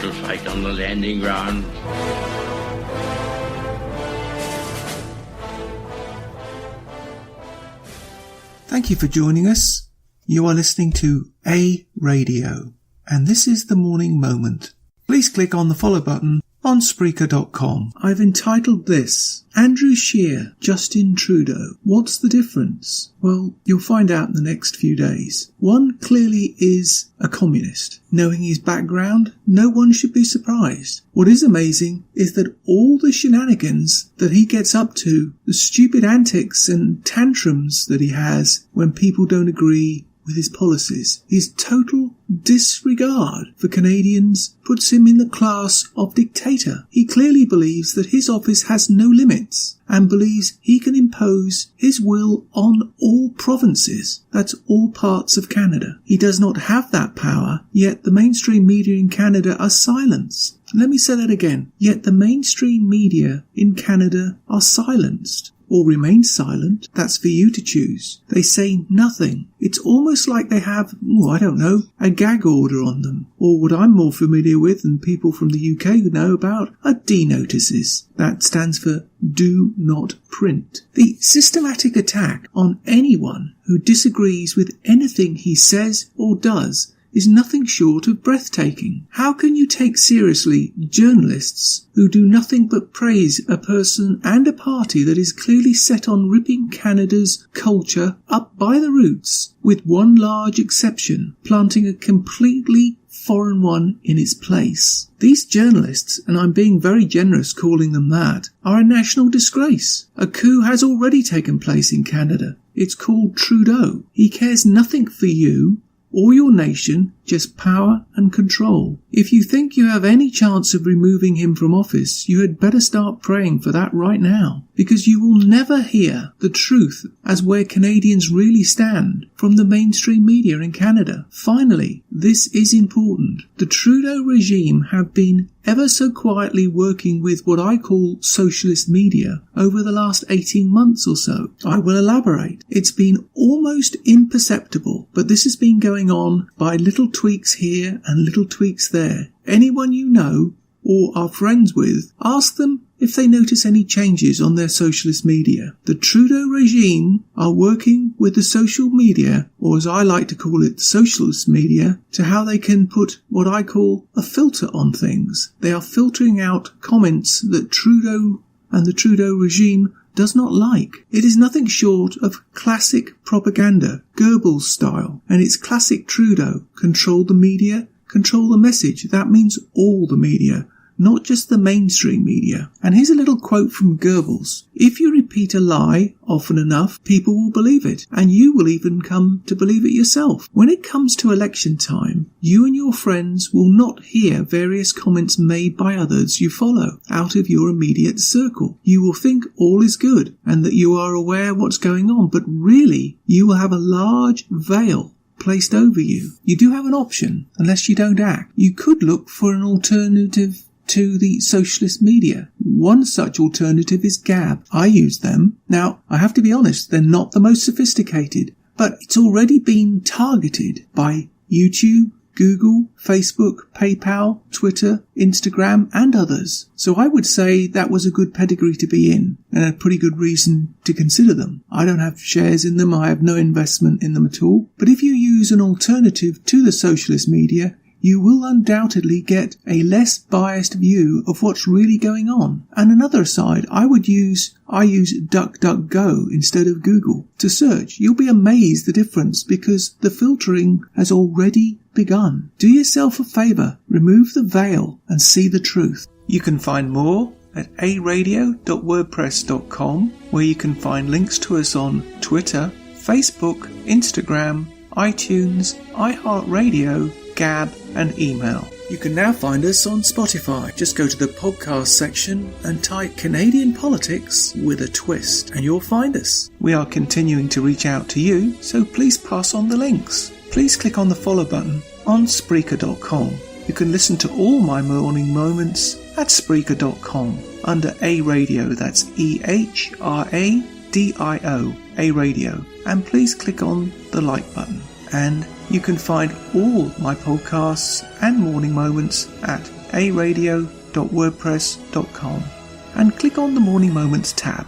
battle fight on the landing ground. Thank you for joining us. You are listening to A Radio, and this is the Morning Moment. Please click on the follow button on Spreaker.com. I've entitled this, Andrew Sheer Justin Trudeau. What's the difference? Well, you'll find out in the next few days. One clearly is a communist. Knowing his background, no one should be surprised. What is amazing is that all the shenanigans that he gets up to, the stupid antics and tantrums that he has when people don't agree with his policies, his total disregard for Canadians puts him in the class of dictator. He clearly believes that his office has no limits and believes he can impose his will on all provinces. That's all parts of Canada. He does not have that power, yet the mainstream media in Canada are silenced. Let me say that again. Yet the mainstream media in Canada are silenced. Or remain silent. That's for you to choose. They say nothing. It's almost like they have, a gag order on them. Or what I'm more familiar with, and people from the UK know about, are D notices. That stands for do not print. The systematic attack on anyone who disagrees with anything he says or does is nothing short of breathtaking. How can you take seriously journalists who do nothing but praise a person and a party that is clearly set on ripping Canada's culture up by the roots, with one large exception, planting a completely foreign one in its place? These journalists, and I'm being very generous calling them that, are a national disgrace. A coup has already taken place in Canada. It's called Trudeau. He cares nothing for you or your nation, just power and control. If you think you have any chance of removing him from office, you had better start praying for that right now, because you will never hear the truth as where Canadians really stand from the mainstream media in Canada. Finally, this is important. The Trudeau regime have been ever so quietly working with what I call socialist media over the last 18 months or so. I will elaborate. It's been almost imperceptible, but this has been going on by little tweaks here and little tweaks there. Anyone you know or are friends with, ask them if they notice any changes on their socialist media. The Trudeau regime are working with the social media, or as I like to call it, socialist media, to how they can put what I call a filter on things. They are filtering out comments that Trudeau and the Trudeau regime does not like. It is nothing short of classic propaganda, Goebbels style, and it's classic Trudeau. Control the media, control the message. That means all the media, not just the mainstream media. And here's a little quote from Goebbels. If you repeat a lie often enough, people will believe it, and you will even come to believe it yourself. When it comes to election time, you and your friends will not hear various comments made by others you follow out of your immediate circle. You will think all is good and that you are aware of what's going on, but really you will have a large veil placed over you. You do have an option, unless you don't act. You could look for an alternative to the socialist media. One such alternative is Gab. I use them. Now, I have to be honest, they're not the most sophisticated, but it's already been targeted by YouTube, Google, Facebook, PayPal, Twitter, Instagram, and others. So I would say that was a good pedigree to be in, and a pretty good reason to consider them. I don't have shares in them, I have no investment in them at all, but if you use an alternative to the socialist media, you will undoubtedly get a less biased view of what's really going on. And another aside, I use DuckDuckGo instead of Google to search. You'll be amazed the difference, because the filtering has already begun. Do yourself a favour, remove the veil and see the truth. You can find more at aradio.wordpress.com, where you can find links to us on Twitter, Facebook, Instagram, iTunes, iHeartRadio, Gab and email. You can now find us on Spotify. Just go to the podcast section and type Canadian Politics with a Twist and you'll find us. We are continuing to reach out to you, so please pass on the links. Please click on the follow button on Spreaker.com. You can listen to all my morning moments at Spreaker.com under A Radio, that's EHRADIO, A Radio, and please click on the like button. And you can find all my podcasts and morning moments at aradio.wordpress.com and click on the Morning Moments tab.